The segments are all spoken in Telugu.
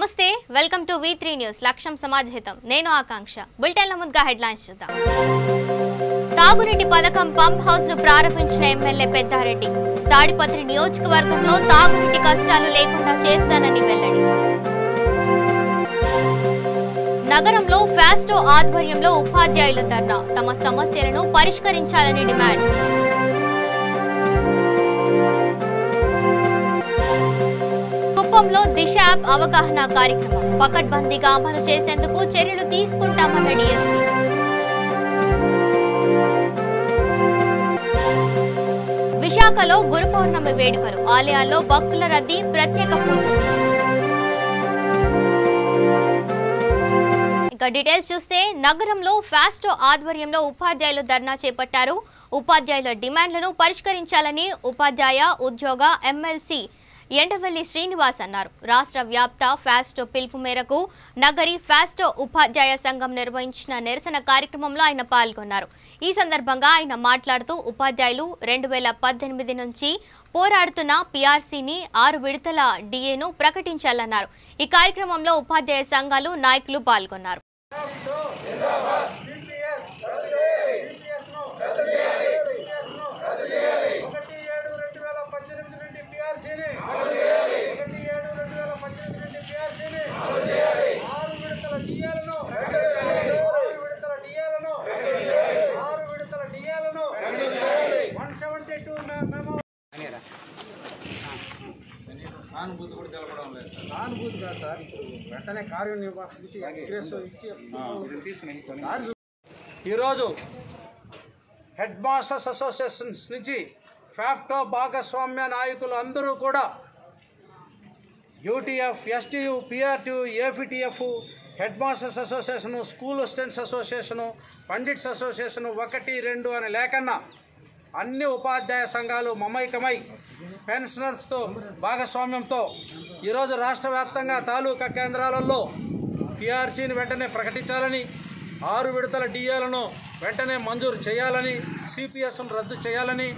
నమస్తే వెల్కమ్ టు V3 న్యూస్ లక్ష్యం సమాజ్ హితం నేను ఆకాంక్ష బులెటిన్ల ముందుగా హెడ్లైన్స్ చూద్దాం తాగునీటి పథకం పంప్ హౌస్ ను ప్రారంభించిన ఎమ్మెల్యే పెద్దారెడ్డి తాడిపత్రి నియోజకవర్గంలో తాగునీటి కష్టాలు లేకుండా చేస్తానని వెల్లడి నగరంలో ఫాస్టో ఆధ్వర్యంలో ఉపాధ్యాయుల ధర్నా తమ సమస్యలను పరిష్కరించాలని డిమాండ్ కుప్పంలో దిశ యాప్ అవగాహన కార్యక్రమం పకడ్బందీగా అమలు చేసేందుకు చర్యలు తీసుకుంటామన్న డీఎస్పీ విశాఖలో గురు పౌర్ణమి వేడుకలు ఆలయాల్లో భక్తుల రద్దీ ప్రత్యేక పూజలు ఇక డీటెయిల్స్ చూస్తే నగరంలో ఫాస్టో ఆధ్వర్యంలో ఉపాధ్యాయులు ధర్నా చేపట్టారు ఉపాధ్యాయుల డిమాండ్లను పరిష్కరించాలని ఉపాధ్యాయ ఉద్యోగ ఎమ్మెల్సీ ఎండవల్లి శ్రీనివాస్ అన్నారు రాష్ట్ర వ్యాప్త ఫాస్టో పిలుపు మేరకు నగరి ఫాస్టో ఉపాధ్యాయ సంఘం నిర్వహించిన నిరసన కార్యక్రమంలో ఆయన పాల్గొన్నారు ఈ సందర్భంగా ఆయన మాట్లాడుతూ ఉపాధ్యాయులు 2018 నుంచి పోరాడుతున్న పీఆర్సీని 6 విడతల డిఏను ప్రకటించాలన్నారు ఈ కార్యక్రమంలో ఉపాధ్యాయ సంఘాలు నాయకులు పాల్గొన్నారు సానుభూతి కూడా తెలపడం లేదు సానుభూతి కాదు సార్ ఇప్పుడు వెంటనే కార్యనిర్వాహకుడికి ఎక్స్ప్రెస్ ఇచ్చి ఈరోజు హెడ్ మాస్టర్స్ అసోసియేషన్స్ నుంచి ఫాస్టో భాగస్వామ్య నాయకులు అందరూ కూడా UTF STU PRTU APTF head masters association school assistants association pundits association 1, 2 అని లేకన్నా అన్ని ఉపాధ్యాయ సంఘాలు మమైకమై పెన్షనర్స్తో భాగస్వామ్యంతో ఈరోజు రాష్ట్ర వ్యాప్తంగా తాలూకా కేంద్రాలలో పీఆర్సీని వెంటనే ప్రకటించాలని 6 విడతల డిఏలను వెంటనే మంజూరు చేయాలని సిపిఎస్ను రద్దు చేయాలని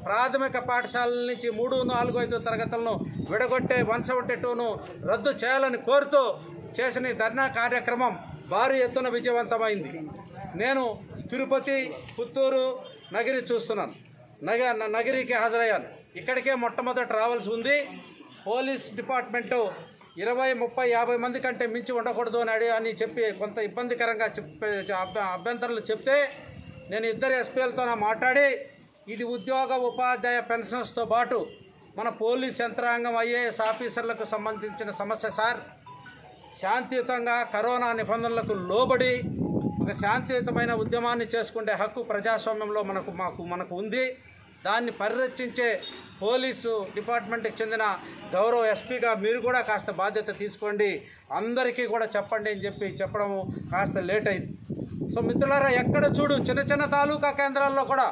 ప్రాథమిక పాఠశాలల నుంచి 3, 4, 5 తరగతులను విడగొట్టే 172ను రద్దు చేయాలని కోరుతూ చేసిన ధర్నా కార్యక్రమం భారీ ఎత్తున విజయవంతమైంది నేను తిరుపతి పుత్తూరు నగిరి చూస్తున్నాను నగిరికి హాజరయ్యాను ఇక్కడికే మొట్టమొదట రావాల్సి ఉంది పోలీస్ డిపార్ట్మెంటు 20, 30, 50 మంది కంటే మించి ఉండకూడదు అని చెప్పి కొంత ఇబ్బందికరంగా అభ్యంతరాలు చెప్తే నేను 2 ఎస్పీలతో మాట్లాడి ఇది ఉద్యోగ ఉపాధ్యాయ పెన్షన్స్తో పాటు మన పోలీస్ యంత్రాంగం ఐఏఎస్ ఆఫీసర్లకు సంబంధించిన సమస్య సార్ శాంతియుతంగా కరోనా నిబంధనలకు లోబడి ఒక శాంతియుతమైన ఉద్యమాన్ని చేసుకునే హక్కు ప్రజాస్వామ్యంలో మనకు ఉంది దాన్ని పరిరక్షించే పోలీసు డిపార్ట్మెంట్కి చెందిన గౌరవ ఎస్పీగా మీరు కూడా కాస్త బాధ్యత తీసుకోండి అందరికీ కూడా చెప్పండి అని చెప్పడం కాస్త లేట్ అయింది సో మిత్రులారా ఎక్కడ చూడు చిన్న తాలూకా కేంద్రాల్లో కూడా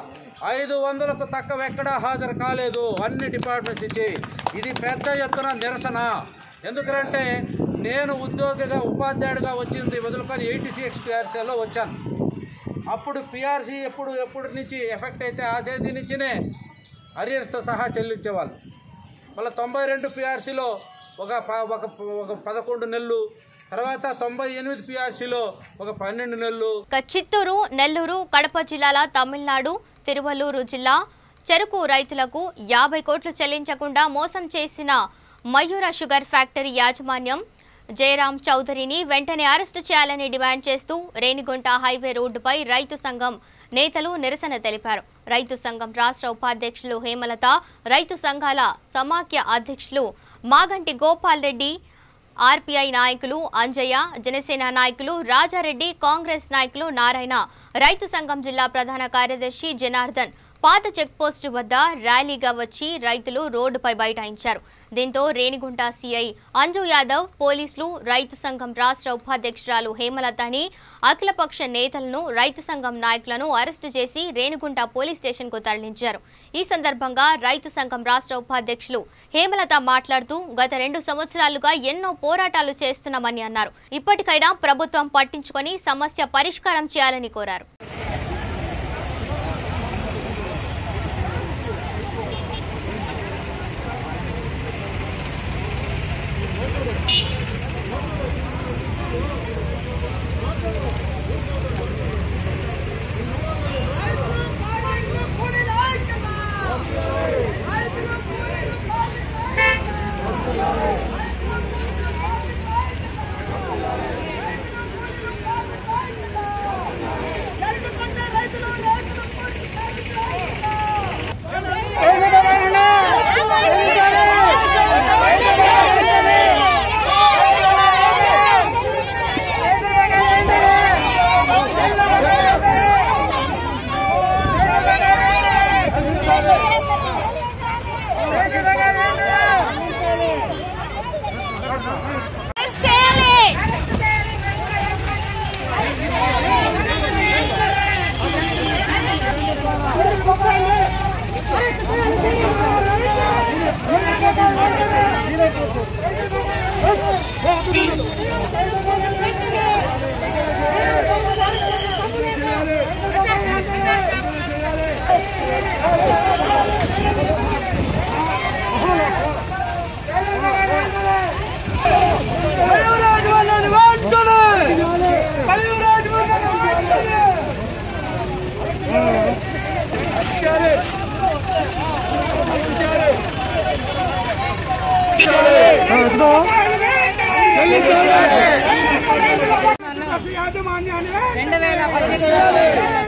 500కు తక్కువ ఎక్కడా హాజరు కాలేదు అన్ని డిపార్ట్మెంట్స్ నుంచి ఇది పెద్ద ఎత్తున నిరసన ఎందుకంటే నేను ఉద్యోగిగా ఉపాధ్యాయుడిగా వచ్చింది వదులుకొని 86 పీఆర్సీలో వచ్చాను అప్పుడు పీఆర్సీ ఎప్పుడు నుంచి ఎఫెక్ట్ అయితే అదే దీని నుంచినే అరియర్స్తో సహా చెల్లించేవాళ్ళు మళ్ళీ 92 పీఆర్సీలో ఒక 11 నెలలు తర్వాత 98 పీఆర్సీలో ఒక 12 నెలలు చిత్తూరు నెల్లూరు కడప జిల్లాల తమిళనాడు తిరువల్లూరు జిల్లా చెరుకు రైతులకు 50 కోట్లు చెల్లించకుండా మోసం చేసిన మయూర షుగర్ ఫ్యాక్టరీ యాజమాన్యం జయరాం చౌదరిని వెంటనే అరెస్టు చేయాలని డిమాండ్ చేస్తూ రేణిగుంట హైవే రోడ్డుపై రైతు సంఘం నేతలు నిరసన తెలిపారు రైతు సంఘం రాష్ట్ర ఉపాధ్యక్షులు హేమలత రైతు సంఘాల సమాఖ్య అధ్యక్షులు మాగంటి గోపాల్ రెడ్డి ఆర్పీఐ నాయకులు అంజయ్య జనసేన నాయకులు రాజారెడ్డి కాంగ్రెస్ నాయకులు నారాయణ రైతు సంఘం జిల్లా ప్రధాన కార్యదర్శి జనార్దన్ పాత చెక్పోస్టు వద్ద ర్యాలీగా వచ్చి రైతులు రోడ్డుపై బైఠాయించారు దీంతో రేణిగుంట సీఐ అంజు యాదవ్ పోలీసులు రైతు సంఘం రాష్ట్ర ఉపాధ్యక్షురాలు హేమలతని అఖిలపక్ష నేతలను రైతు సంఘం నాయకులను అరెస్టు చేసి రేణిగుంట పోలీస్ స్టేషన్కు తరలించారు ఈ సందర్భంగా రైతు సంఘం రాష్ట్ర ఉపాధ్యక్షులు హేమలత మాట్లాడుతూ గత 2 సంవత్సరాలుగా ఎన్నో పోరాటాలు చేస్తున్నామని అన్నారు ఇప్పటికైనా ప్రభుత్వం పట్టించుకొని సమస్య పరిష్కారం చేయాలని కోరారు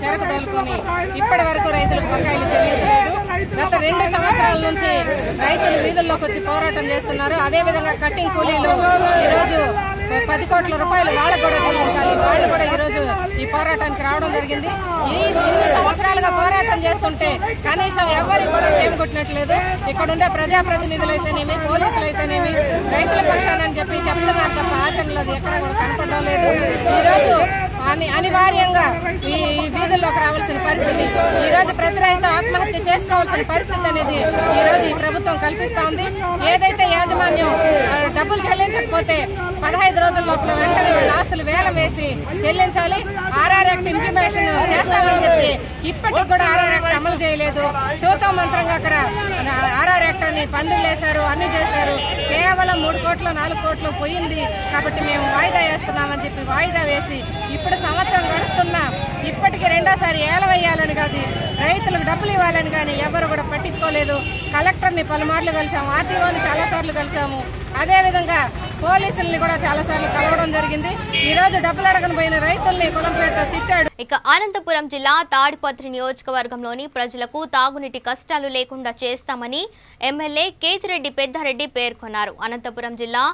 చెరకు తోలుకొని ఇప్పటి వరకు రైతులకు బకాయిలు చెల్లించలేదు. గత 2 సంవత్సరాల నుంచి రైతులు వీధుల్లోకి వచ్చి పోరాటం చేస్తున్నారు. అదేవిధంగా కట్టింగ్ కూలీలు ఈరోజు 10 కోట్ల రూపాయలు వాళ్ళకు కూడా చెల్లించాలి. వాళ్ళు కూడా ఈరోజు ఈ పోరాటానికి రావడం జరిగింది. ఇన్ని సంవత్సరాలుగా పోరాటం చేస్తుంటే కనీసం ఎవరికి కూడా చేమకొట్టినట్లేదు. ఇక్కడ ఉండే ప్రజాప్రతినిధులు అయితేనేమి, పోలీసులు అయితేనేమి రైతుల పక్షానని చెప్పి చెప్తున్నారు తప్ప ఆచరణలో అది ఎక్కడ కూడా కనపడడం లేదు. ఈరోజు అనివార్యంగా ఈ వీధుల్లోకి రావాల్సిన పరిస్థితి, ఈ రోజు ప్రతి రైతు ఆత్మహత్య చేసుకోవాల్సిన పరిస్థితి అనేది ఈ రోజు ఈ ప్రభుత్వం కల్పిస్తా ఉంది. ఏదైతే యాజమాన్యం డబ్బులు చెల్లించకపోతే 15 రోజుల లోపల వెంటనే వాళ్ళ ఆస్తులు వేలం వేసి చెల్లించాలి. ఆర్ఆర్ యాక్ట్ ఇంప్లిమెంటేషన్ చేస్తామని చెప్పి ఇప్పటికి కూడా ఆర్ఆర్ యాక్ట్ అమలు చేయలేదు. తూతో మంత్రంగా అక్కడ ఆర్ఆర్ యాక్ట్ అని పందులు వేశారు, అన్ని చేశారు. కేవలం 3 కోట్లు 4 కోట్లు పోయింది కాబట్టి మేము వాయిదా వేస్తున్నామని చెప్పి వాయిదా వేసి ఇప్పుడు సంవత్సరం గడుస్తున్నా ఇప్పటికీ రెండోసారి ఏలం వేయాలని కాదు, రైతులకు డబ్బులు ఇవ్వాలని కానీ ఎవరు కూడా పట్టించుకోలేదు. కలెక్టర్ని పలుమార్లు కలిసాము, ఆర్టీఓని చాలా సార్లు కలిసాము, అదేవిధంగా పోలీసుల్ని కూడా చాలా సార్లు కలవడం జరిగింది. ఈ రోజు డబ్బులు అడగని పోయిన రైతుల్ని కులం పేరుతో తిట్టాడు. ఇక అనంతపురం జిల్లా తాడిపత్రి నియోజకవర్గంలోని ప్రజలకు తాగునీటి కష్టాలు లేకుండా చేస్తామని ఎమ్మెల్యే కేతిరెడ్డి పెద్దారెడ్డి పేర్కొన్నారు. అనంతపురం జిల్లా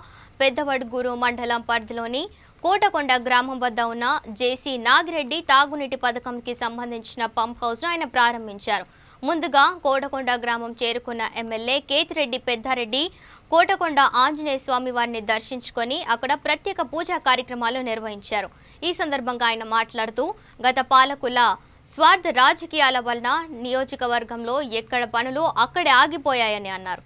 పెద్దవడ్గూరు మండలం పరిధిలోని కోటకొండ గ్రామం వద్ద ఉన్న జేసీ నాగిరెడ్డి తాగునీటి పథకంకి సంబంధించిన పంప్ హౌస్ ను ఆయన ప్రారంభించారు. ముందుగా కోటకొండ గ్రామం చేరుకున్న ఎమ్మెల్యే కేతిరెడ్డి పెద్దారెడ్డి కోటకొండ ఆంజనేయ స్వామి వారిని దర్శించుకొని అక్కడ ప్రత్యేక పూజా కార్యక్రమాలు నిర్వహించారు. ఈ సందర్భంగా ఆయన మాట్లాడుతూ గత పాలకుల స్వార్థ రాజకీయాల వలన నియోజకవర్గంలో ఎక్కడ పనులు అక్కడే ఆగిపోయాయని అన్నారు.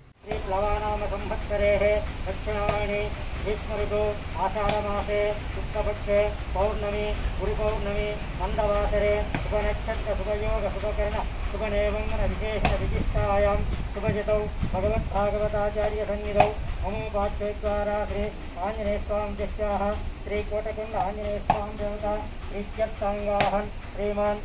ग्रीष्मऋतु आषाढ़मासे शुक्लपक्षे पौर्णमी गुरुपौर्णमी मंदवासरे शुभनक्षत्र शुभयोग शुभकर्ण शुभनेवंगन विशेषण विशिष्टायां शुभजितौ भगवद्भागवताचार्य सन्निधौ ममोपाच्यद्वारा श्री आंजनेयस्वामी दस्याः श्री कोटकुंड आंजनेयस्वामी देवता प्रीत्यर्थांगाहं श्रीमान्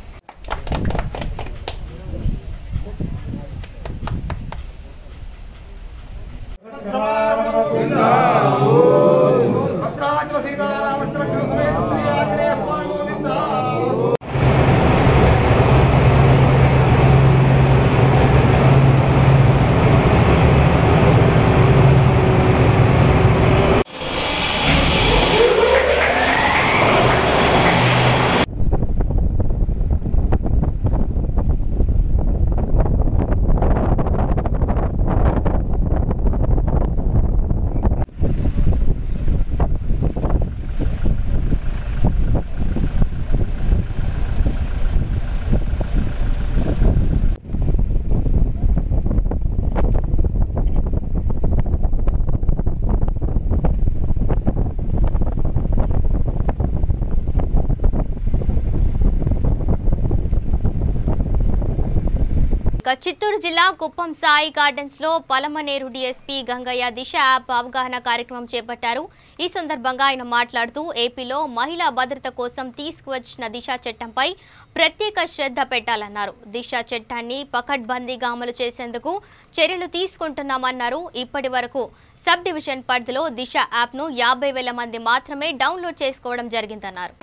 చిత్తూరు జిల్లా కుప్పం సాయి గార్డెన్స్ లో పలమనేరు డీఎస్పీ గంగయ్య దిశ యాప్ అవగాహన కార్యక్రమం చేపట్టారు. ఈ సందర్భంగా ఆయన మాట్లాడుతూ ఏపీలో మహిళా భద్రత కోసం తీసుకువచ్చిన దిశ చట్టంపై ప్రత్యేక శ్రద్ధ పెట్టాలన్నారు. దిశ చట్టాన్ని పకడ్బందీగా అమలు చేసేందుకు చర్యలు తీసుకుంటున్నామన్నారు. ఇప్పటి వరకు సబ్ డివిజన్ పరిధిలో దిశ యాప్ ను 50,000 మంది మాత్రమే డౌన్లోడ్ చేసుకోవడం జరిగిందన్నారు.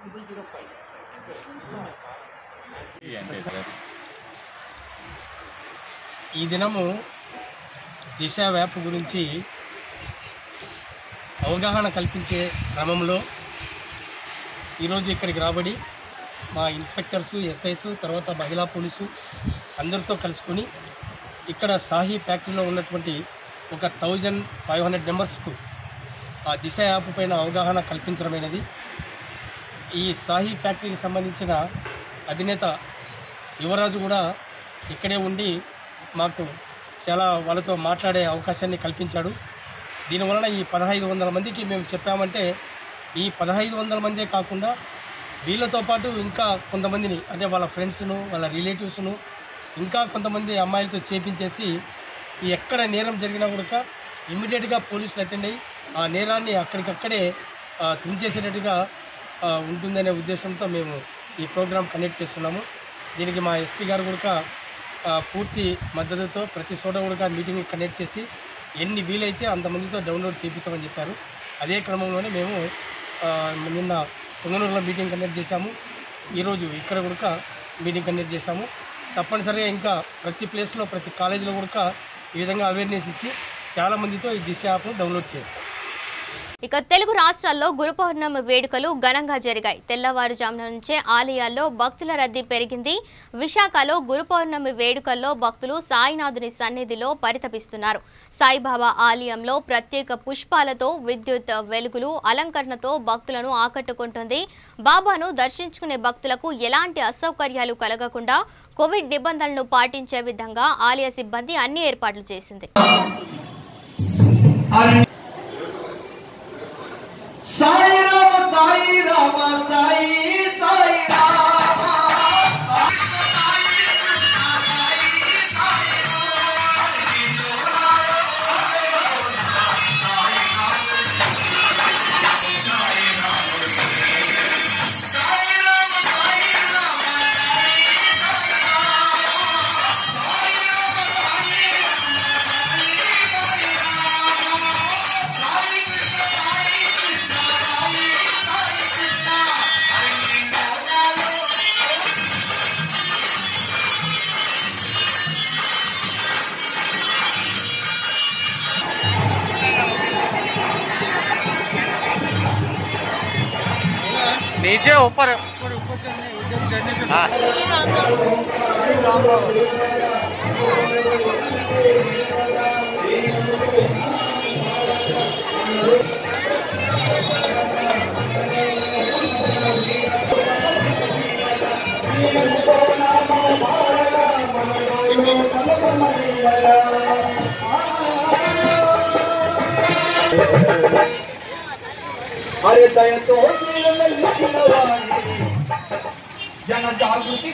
ఈ దినము దిశ యాప్ గురించి అవగాహన కల్పించే క్రమంలో ఈరోజు ఇక్కడికి రాబడి మా ఇన్స్పెక్టర్సు, ఎస్ఐస్, తర్వాత మహిళా పోలీసు అందరితో కలుసుకొని ఇక్కడ సాహి ఫ్యాక్టరీలో ఉన్నటువంటి ఒక 1500 మెంబర్స్కు ఆ దిశ యాప్ పైన అవగాహన కల్పించడమైనది. ఈ సాహి ఫ్యాక్టరీకి సంబంధించిన అధినేత యువరాజు కూడా ఇక్కడే ఉండి మాకు చాలా వాళ్ళతో మాట్లాడే అవకాశాన్ని కల్పించాడు. దీనివలన ఈ 1500 మందికి మేము చెప్పామంటే ఈ 1500 మందే కాకుండా వీళ్ళతో పాటు ఇంకా కొంతమందిని అంటే వాళ్ళ ఫ్రెండ్స్ను, వాళ్ళ రిలేటివ్స్ను, ఇంకా కొంతమంది అమ్మాయిలతో చేపించేసి ఎక్కడ నేరం జరిగినా కూడా ఇమ్మీడియట్గా పోలీసులు అటెండ్ అయ్యి ఆ నేరాన్ని అక్కడికక్కడే తుంచేసేటట్టుగా ఉంటుందనే ఉద్దేశంతో మేము ఈ ప్రోగ్రాం కండక్ట్ చేస్తున్నాము. దీనికి మా ఎస్పీ గారు కూడా పూర్తి మద్దతుతో ప్రతి చోట కూడా మీటింగ్ కండక్ట్ చేసి ఎన్ని వీలైతే అంతమందితో డౌన్లోడ్ చేయించామని చెప్పారు. అదే క్రమంలోనే మేము నిన్న పొంగనూరులో మీటింగ్ కండక్ట్ చేశాము. ఈరోజు ఇక్కడ కూడా మీటింగ్ కండక్ట్ చేశాము. తప్పనిసరిగా ఇంకా ప్రతి ప్లేస్లో, ప్రతి కాలేజీలో కూడా ఈ విధంగా అవేర్నెస్ ఇచ్చి చాలామందితో ఈ దిశ యాప్ను డౌన్లోడ్ చేస్తాం. ఇక తెలుగు రాష్ట్రాల్లో గురు పౌర్ణమి వేడుకలు ఘనంగా జరిగాయి. తెల్లవారుజామున నుంచే ఆలయాల్లో భక్తుల రద్దీ పెరిగింది. విశాఖలో గురు పౌర్ణమి వేడుకల్లో భక్తులు సాయినాథుని సన్నిధిలో పరితపిస్తున్నారు. సాయిబాబా ఆలయంలో ప్రత్యేక పుష్పాలతో, విద్యుత్ వెలుగులు, అలంకరణతో భక్తులను ఆకట్టుకుంటుంది. బాబాను దర్శించుకునే భక్తులకు ఎలాంటి అసౌకర్యాలు కలగకుండా కోవిడ్ నిబంధనలను పాటించే విధంగా ఆలయ సిబ్బంది అన్ని ఏర్పాట్లు చేసింది. సాయి రామ సాయి రామ సాయి సాయి రామ नीचे ऊपर अरे दया तो जन जागृति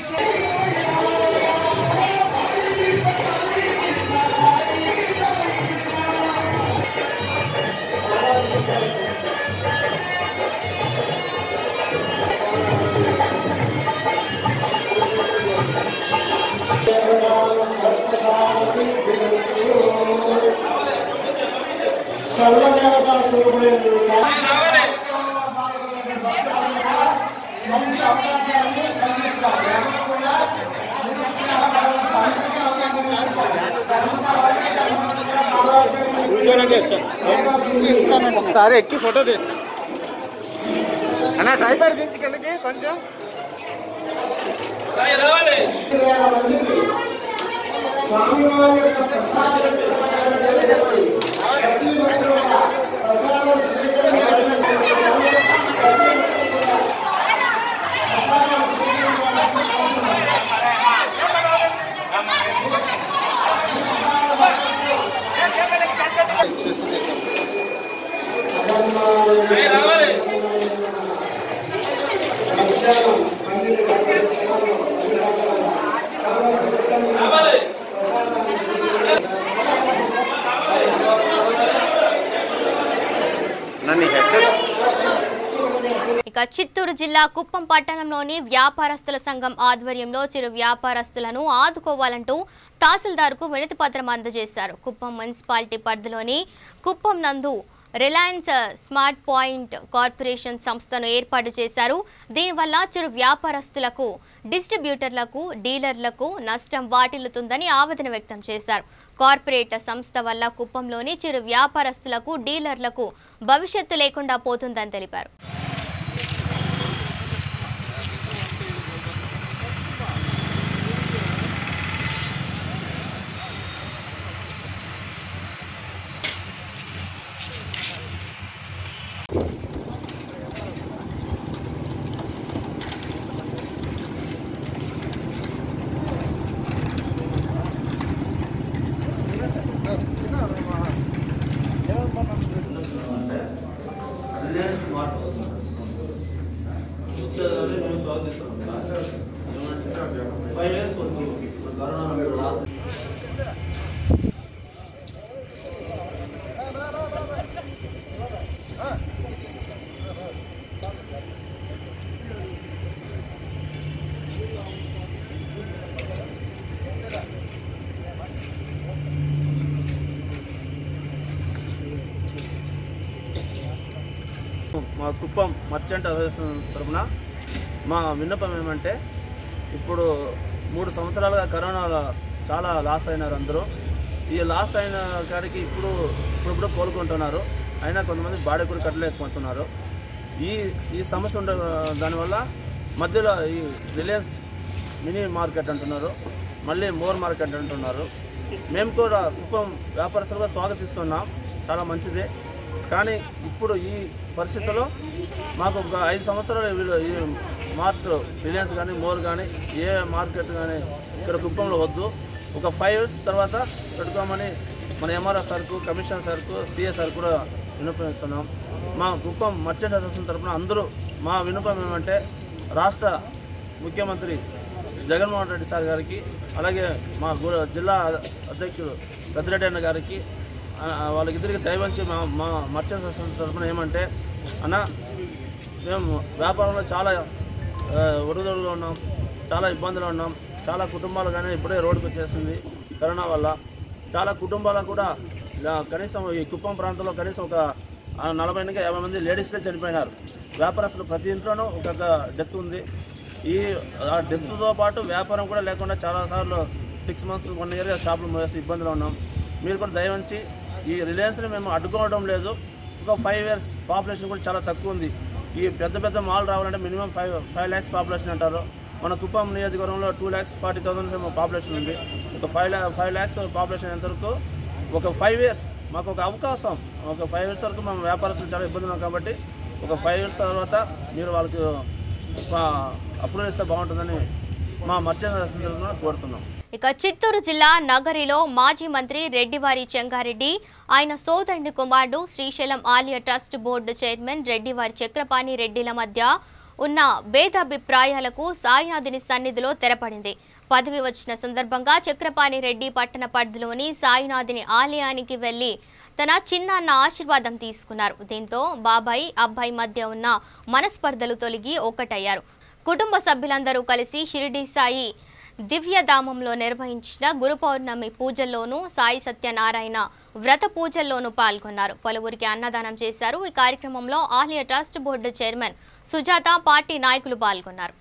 सर्वजनता स्वरूपे మంచి అవకాశాన్ని కలిగిస్తారు. ఒకసారి ఎక్కి ఫోటో తీస్తాను అన్న. డ్రైవర్ దించి కిందకి కొంచెం స్వామివారి యొక్క ప్రసాదం ఇక చిత్తూరు జిల్లా కుప్పం పట్టణంలోని వ్యాపారస్తుల సంఘం ఆధ్వర్యంలో చిరు వ్యాపారస్తులను ఆదుకోవాలంటూ తహసీల్దార్కు వినతి పత్రం అందజేశారు. కుప్పం మున్సిపాలిటీ పరిధిలోని కుప్పం నందు రిలయన్స్ స్మార్ట్ పాయింట్ కార్పొరేషన్ సంస్థను ఏర్పాటు చేశారు. దీనివల్ల చిరు వ్యాపారస్తులకు, డిస్ట్రిబ్యూటర్లకు, డీలర్లకు నష్టం వాటిల్లుతుందని ఆవేదన వ్యక్తం చేశారు. కార్పొరేట్ సంస్థ వల్ల కుప్పంలోని చిరు వ్యాపారస్తులకు, డీలర్లకు భవిష్యత్తు లేకుండా పోతుందని తెలిపారు. మా కుప్పం మర్చెంట్ అసోసియేషన్ తరఫున మా విన్నపం ఏమంటే, ఇప్పుడు 3 సంవత్సరాలుగా కరోనాలో చాలా లాస్ అయినారు అందరూ. ఈ లాస్ అయిన కాడికి ఇప్పుడు కోలుకుంటున్నారు. అయినా కొంతమంది బాడీ కూడా కట్టలేకపోతున్నారు. ఈ సమస్య ఉండే దానివల్ల మధ్యలో ఈ రిలయన్స్ మినీ మార్కెట్ అంటున్నారు, మళ్ళీ మోర్ మార్కెట్ అంటున్నారు. మేము కూడా కుప్పం వ్యాపారస్తులుగా స్వాగతిస్తున్నాం, చాలా మంచిదే. కానీ ఇప్పుడు ఈ పరిస్థితుల్లో మాకు ఒక 5 సంవత్సరాలు ఈ మార్ట్ రిలయన్స్ కానీ మోర్ కానీ ఏ మార్కెట్ కానీ ఇక్కడ కుప్పంలో వద్దు. ఒక 5 years తర్వాత పెట్టుకోమని మన ఎంఆర్ఎఫ్ సార్కు, కమిషనర్ సార్కు, సిఏ సార్ కూడా విన్నపిస్తున్నాం. మా కుప్పం మర్చెంట్ అసోసియేషన్ తరఫున అందరూ మా విన్నపం ఏమంటే, రాష్ట్ర ముఖ్యమంత్రి జగన్మోహన్ రెడ్డి సార్ గారికి, అలాగే మా జిల్లా అధ్యక్షుడు పెద్దిరెడ్డి అన్న గారికి, వాళ్ళకిద్దరికి దయవంచి మా మర్చెంట్ అసోసియేషన్ తరఫున ఏమంటే, అన్న మేము వ్యాపారంలో చాలా ఒడిదుడుకులు ఉన్నాం, చాలా ఇబ్బందులు ఉన్నాం. చాలా కుటుంబాలు కానీ ఇప్పుడే రోడ్డుకు వచ్చేసింది కరోనా వల్ల. చాలా కుటుంబాలకు కూడా కనీసం ఈ కుప్పం ప్రాంతంలో కనీసం ఒక 40 నుంచి 50 మంది లేడీస్లే చనిపోయినారు. వ్యాపారస్తులు ప్రతి ఇంట్లోనూ ఒక డెత్ ఉంది. ఆ డెత్తో పాటు వ్యాపారం కూడా లేకుండా చాలాసార్లు 6 months 1 year షాపులు మూసేసి ఇబ్బందులు ఉన్నాం. మీరు కూడా దయవంచి ఈ రిలయన్స్ని మేము అడ్డుకోవడం లేదు. ఒక 5 years పాపులేషన్ కూడా చాలా తక్కువ ఉంది. ఈ పెద్ద మాల్ రావాలంటే మినిమం 5 lakhs పాపులేషన్ అంటారు. మన కుప్పం నియోజకవర్గంలో 2,40,000 పాపులేషన్ ఉంది. ఒక 5 lakhs పాపులేషన్ ఎంతవరకు ఒక 5 years మాకు ఒక అవకాశం, ఒక 5 years వరకు మేము వ్యాపారస్తులు చాలా ఇబ్బంది ఉన్నాం. కాబట్టి ఒక 5 years తర్వాత మీరు వాళ్ళకి అప్రూవల్ ఇస్తే బాగుంటుందని మా మర్చెంట్ అసోసియేషన్ కోరుతున్నాం. ఇక చిత్తూరు జిల్లా నగరిలో మాజీ మంత్రి రెడ్డివారి చెంగారెడ్డి, ఆయన సోదరుని కుమారుడు శ్రీశైలం ఆలయ ట్రస్ట్ బోర్డు చైర్మన్ రెడ్డివారి చక్రపాణి రెడ్డిల మధ్య ఉన్న భేదాభిప్రాయాలకు సాయినాథుని సన్నిధిలో తెరపడింది. పదవి వచ్చిన సందర్భంగా చక్రపాణి రెడ్డి పట్టణ పరిధిలోని సాయినాథుని ఆలయానికి వెళ్లి తన చిన్నాన్న ఆశీర్వాదం తీసుకున్నారు. దీంతో బాబాయ్ అబ్బాయి మధ్య ఉన్న మనస్పర్ధలు తొలగి ఒక్కటయ్యారు. కుటుంబ సభ్యులందరూ కలిసి షిరిడి సాయి దివ్యధామంలో నిర్వహించిన గురు పౌర్ణమి పూజల్లోనూ, సాయి సత్యనారాయణ వ్రత పూజల్లోనూ పాల్గొన్నారు. పలువురికి అన్నదానం చేశారు. ఈ కార్యక్రమంలో ఆలయ trust board chairman Sujatha, party నాయకులు పాల్గొన్నారు.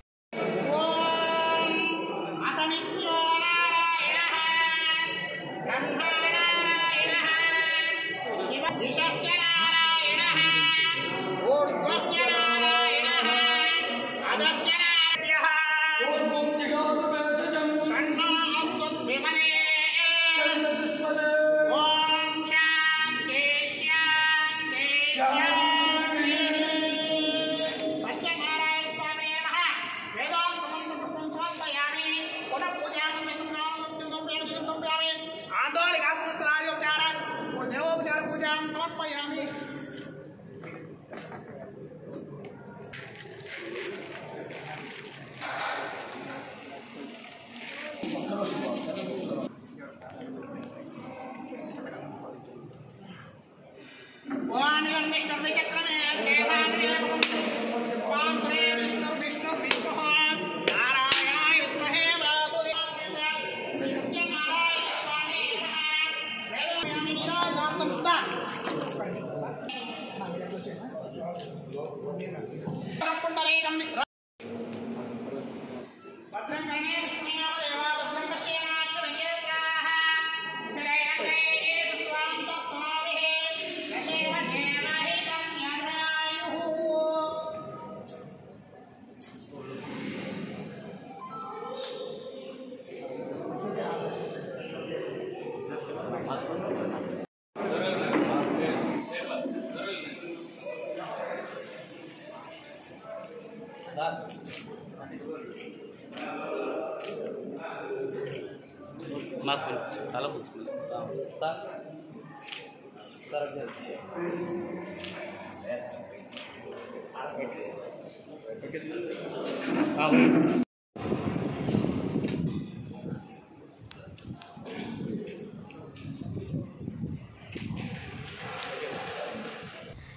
మాకు తల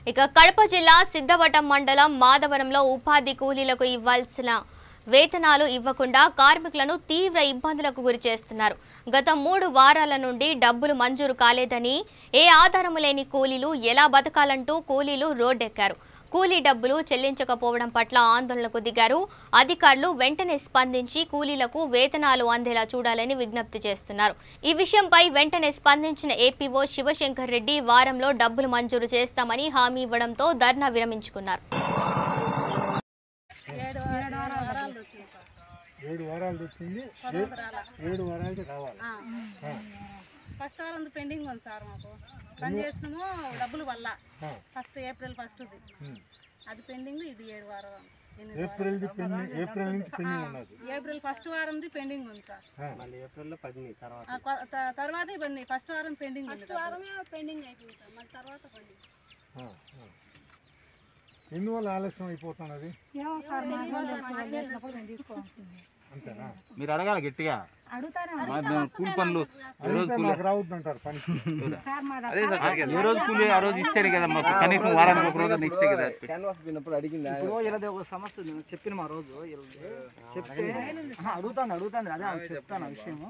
ఇక కడప జిల్లా సిద్ధవటం మండలం మాధవరంలో ఉపాధి కూలీలకు ఇవ్వాల్సిన వేతనాలు ఇవ్వకుండా కార్మికులను తీవ్ర ఇబ్బందులకు గురి చేస్తున్నారు. గత 3 వారాల నుండి డబ్బులు మంజూరు కాలేదని, ఏ ఆధారము లేని కూలీలు ఎలా బతకాలంటూ కూలీలు రోడ్డెక్కారు. కూలీ డబ్బులు చెల్లించకపోవడం పట్ల ఆందోళనకు దిగారు. అధికారులు వెంటనే స్పందించి కూలీలకు వేతనాలు అందేలా చూడాలని విజ్ఞప్తి చేస్తున్నారు. ఈ విషయంపై వెంటనే స్పందించిన ఏపీఓ శివశంకర్ రెడ్డి వారంలో డబ్బులు మంజూరు చేస్తామని హామీ ఇవ్వడంతో ధర్నా విరమించుకున్నారు. 7 వారాలు వచ్చింది. 7 వారాలకి రావాలి. ఫస్ట్ వారం పెండింగ్ ఉంది సార్. మాకు పని చేసినాము డబ్బులు వల్ల ఫస్ట్ ఏప్రిల్ 1 అది పెండింగ్. ఇది 7 వారం ఏప్రిల్ నుంచి పెండింగ్ ఉన్నది. ఏప్రిల్ 1 వారంది పెండింగ్ ఉంది సార్. మళ్ళీ ఏప్రిల్లో 10 తర్వాత ఇవన్నీ ఫస్ట్ వారం పెండింగ్ ఉంది. పెండింగ్ అయిపోయింది సార్. మళ్ళీ తర్వాత పెండింగ్. ఎందువల్ల ఆలస్యం అయిపోతున్నది? అంతేనా? మీరు అడగాలి గట్టిగా. కూలి పనులు రావద్దంటారు పని. ఏ రోజు కూలి ఆ రోజు ఇస్తేనే కదా మాకు, కనీసం వారానికి ఒక రోజు ఇస్తే కదా. ఒక సమస్య చెప్పిన మా రోజు చెప్తే అడుగుతాను అదే చెప్తాను ఆ విషయము.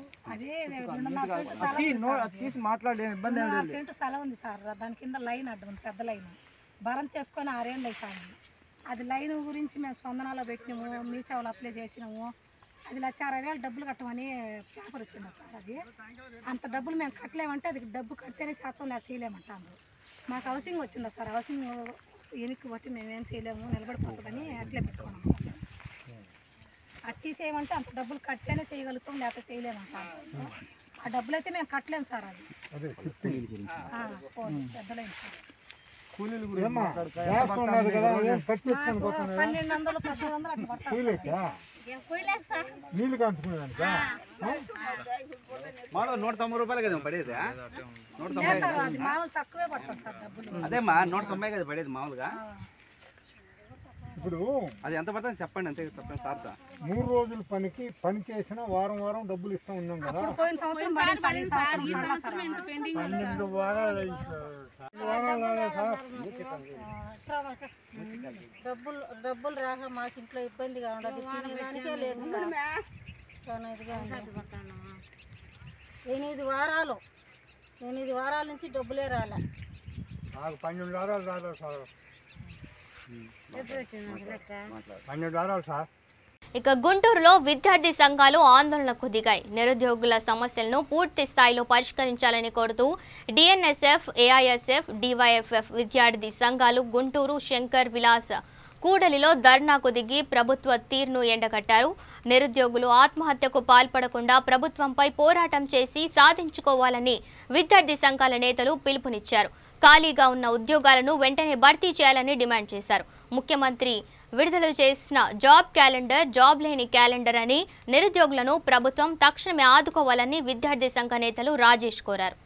తీసి మాట్లాడలేము, ఇబ్బంది ఏం లేదు. సెంటు స్థలం ఉంది సార్. దాని కింద లైన్ అడ్డు ఉంది, పెద్ద లైన్. బరం తీసుకొని 6 ఏళ్ళు అవుతాయి. అది లైన్ గురించి మేము స్పందనలో పెట్టినాము, మీ సేవలు అప్లై చేసినాము. అది 1,60,000 డబ్బులు కట్టమని పేపర్ వచ్చింది సార్. అది అంత డబ్బులు మేము కట్టలేమంటే అది డబ్బు కడితేనే శాతం లేదు చేయలేమంటారు. మాకు హౌసింగ్ వచ్చిందా సార్. హౌసింగ్ వెనక్కి పోతే మేమేం చేయలేము, నిలబడిపోతుందని అట్లే పెట్టుకున్నాం సార్. అట్టి చేయమంటే అంత డబ్బులు కడితేనే చేయగలుగుతాం, లేకపోతే చేయలేమంటారు. ఆ డబ్బులు అయితే మేము కట్టలేము సార్. అది పెద్దలైంది సార్. 1200 1400 అట్లా పడతారు. నీళ్ళు కంటుకునేదానికా? 190 రూపాయలు కదా పడేది. అది మామూలు తక్కువే పడతారు సార్ డబ్బులు. అదేమ్మా 190 కదా పడేది మామూలుగా. ఇప్పుడు అది ఎంత పడుతుంది చెప్పండి, అంతే చెప్పండి సార్. 3 రోజుల పని చేసినా వారం డబ్బులు ఇస్తా ఉన్నాం కదా. పోయిన సంవత్సరం పడింది సార్. ఈ సంవత్సరం 12 వారాలు డబ్బులు రాక మాకు ఇంట్లో ఇబ్బందిగా ఉండదు, తినేదానికే లేదు సార్. చాలా ఇదిగా 8 వారాల నుంచి డబ్బులే రాలే. నాకు 12 వారాలు రాలేదు సార్. 12 వారాలు సార్. ఇక గుంటూరులో విద్యార్థి సంఘాలు ఆందోళనకు దిగాయి. నిరుద్యోగుల సమస్యలను పూర్తి స్థాయిలో పరిష్కరించాలని కోరుతూ డిఎన్ఎస్ఎఫ్, ఏఐఎస్ఎఫ్, డివైఎఫ్ఎఫ్ విద్యార్థి సంఘాలు గుంటూరు శంకర్ విలాస్ కూడలిలో ధర్నాకు దిగి ప్రభుత్వ తీరును ఎండగట్టారు. నిరుద్యోగులు ఆత్మహత్యకు పాల్పడకుండా ప్రభుత్వంపై పోరాటం చేసి సాధించుకోవాలని విద్యార్థి సంఘాల నేతలు పిలుపునిచ్చారు. ఖాళీగా ఉన్న ఉద్యోగాలను వెంటనే భర్తీ చేయాలని డిమాండ్ చేశారు. ముఖ్యమంత్రి విడుదల చేసిన జాబ్ లేని క్యాలెండర్ అని నిరుద్యోగులను ప్రభుత్వం తక్షణమే ఆదుకోవాలని విద్యార్థి సంఘ నేతలు రాజేష్ కోరారు.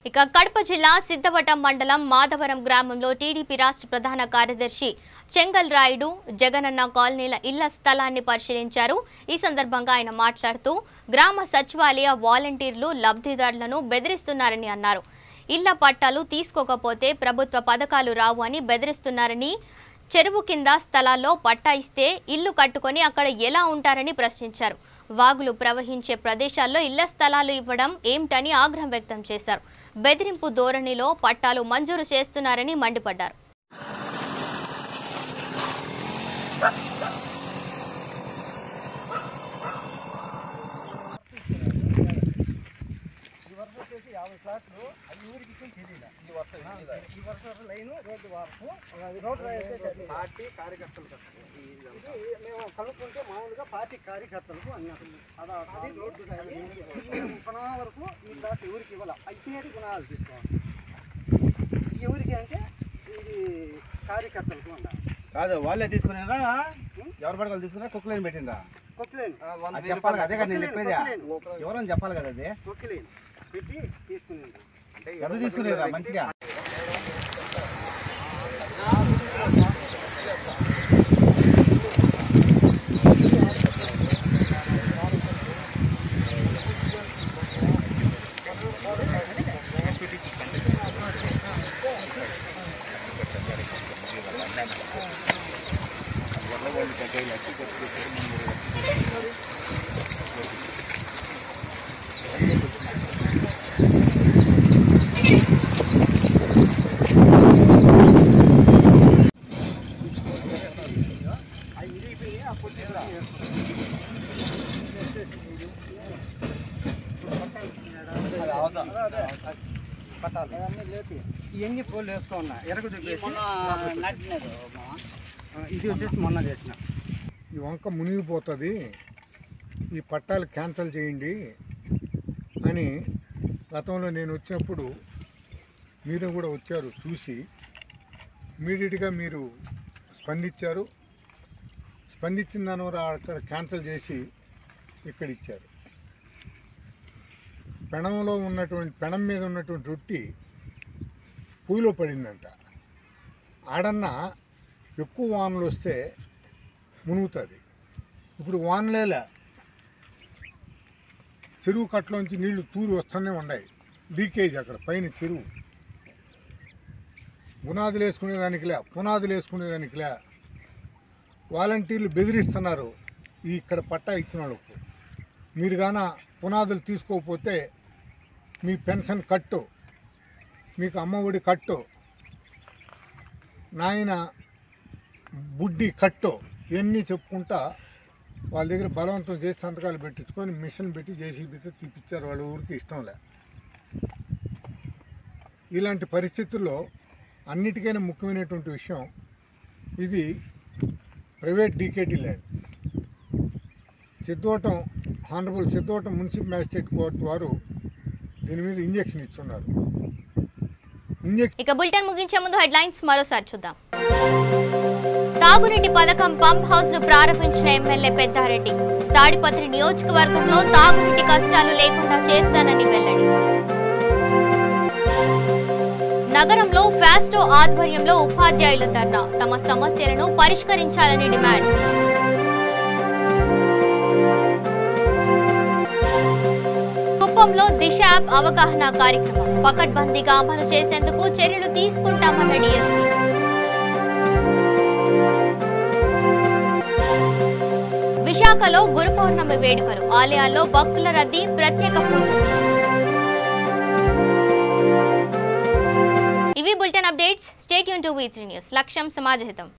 ఇక కడప జిల్లా సిద్ధవటం మండలం మాధవరం గ్రామంలో టీడీపీ రాష్ట్ర ప్రధాన కార్యదర్శి చెంగల్ రాయుడు జగనన్న కాలనీల ఇళ్ల స్థలాన్ని పరిశీలించారు. ఈ సందర్భంగా ఆయన మాట్లాడుతూ గ్రామ సచివాలయ వాలంటీర్లు లబ్ధిదారులను బెదిరిస్తున్నారని అన్నారు. ఇళ్ల పట్టాలు తీసుకోకపోతే ప్రభుత్వ పథకాలు రావు అని బెదిరిస్తున్నారని, చెరువు కింద స్థలాల్లో పట్టా ఇస్తే ఇల్లు కట్టుకొని అక్కడ ఎలా ఉంటారని ప్రశ్నించారు. వాగులు ప్రవహించే ప్రదేశాల్లో ఇళ్ల స్థలాలు ఇవ్వడం ఏమిటని ఆగ్రహం వ్యక్తం చేశారు. బెదిరింపు ధోరణిలో పట్టాలు మంజూరు చేస్తున్నారని మండిపడ్డారు. పార్టీ కార్యకర్తలకు మేము కనుక్కుంటే మామూలుగా పార్టీ కార్యకర్తలకు అన్నారు. అది రోడ్డు కొనాల వరకు ఈ ప్లాట్ ఎవరికి ఇవ్వాలి, ఇచ్చినది కొనాలి తీసుకోవాలి. ఎవరికి అంటే ఇది కార్యకర్తలకు అన్నారు. కాదు వాళ్ళే తీసుకున్నారా, ఎవరు పడగలు తీసుకున్నా కుక్కలేని పెట్టిందా? కొక్కలేను చెప్పాలి కదా, అదే కదా నేను చెప్పేది. ఎవరని చెప్పాలి కదా, అది కొక్కలేను పెట్టి తీసుకునేది. ఎవరు తీసుకునేరా మంచిగా? ఇవన్నీ పోలు వేసుకో ఉన్నా ఎరకు ఇది వచ్చేసి మొన్న చేసిన. ఈ వంక మునిగిపోతుంది, ఈ పట్టాలు క్యాన్సిల్ చేయండి అని గతంలో నేను వచ్చినప్పుడు మీరు కూడా వచ్చారు, చూసి ఇమీడియట్గా మీరు స్పందించారు. స్పందించిన దాని వల్ల అక్కడ క్యాన్సిల్ చేసి ఇక్కడ ఇచ్చారు. పెనంలో ఉన్నటువంటి పెనం మీద ఉన్నటువంటి రొట్టి పూలో పడిందంట. ఆడన్నా ఎక్కువ వానలు వస్తే మునుగుతుంది. ఇప్పుడు వానలేలా చెరువు కట్టలోంచి నీళ్లు తూరి వస్తూనే ఉన్నాయి. లీకేజ్ అక్కడ పైన చెరువు. పునాదులు వేసుకునేదానికిలే వాలంటీర్లు బెదిరిస్తున్నారు. ఇక్కడ పట్టా ఇచ్చిన వాళ్ళకు మీరు గాన పునాదులు తీసుకోకపోతే మీ పెన్షన్ కట్టు, మీకు అమ్మఒడి కట్టు, నాయన బుడ్డి కట్టు, ఇవన్నీ చెప్పుకుంటా వాళ్ళ దగ్గర బలవంతం చేసి సంతకాలు పెట్టించుకొని మిషన్ పెట్టి జేసీబీతో తీపిచ్చారు. వాళ్ళ ఊరికి ఇష్టంలే. ఇలాంటి పరిస్థితుల్లో అన్నిటికైనా ముఖ్యమైనటువంటి విషయం, ఇది private DKT land. Honourable Siddavatam municipal magistrate court వారు దీని మీద ఇంజెక్షన్ ఇచ్చున్నారు. ఇక బులెటిన్ ముగించే ముందు హెడ్లైన్స్ మరోసారి చూద్దాం. తాగునీటి పథకం పంప్ హౌస్ ను ప్రారంభించిన ఎమ్మెల్యే పెద్దారెడ్డి. తాడిపత్రి నియోజకవర్గంలో తాగునీటి కష్టాలు లేకుండా చేస్తానని వెల్లడి. నగరంలో ఫాస్టో ఆధ్వర్యంలో ఉపాధ్యాయుల ధర్నా. తమ సమస్యలను పరిష్కరించాలని డిమాండ్. కుప్పంలో దిశ యాప్ అవగాహన కార్యక్రమం. పకడ్బందీగా అమలు చేసేందుకు చర్యలు తీసుకుంటామన్న డీఎస్పీ. విశాఖలో గురు పౌర్ణమి వేడుకలు. ఆలయాల్లో భక్తుల రద్దీ, ప్రత్యేక పూజలు. ఇవి bulletin updates. Stay tune to V3 news. లక్ష్యం సమాజహితం.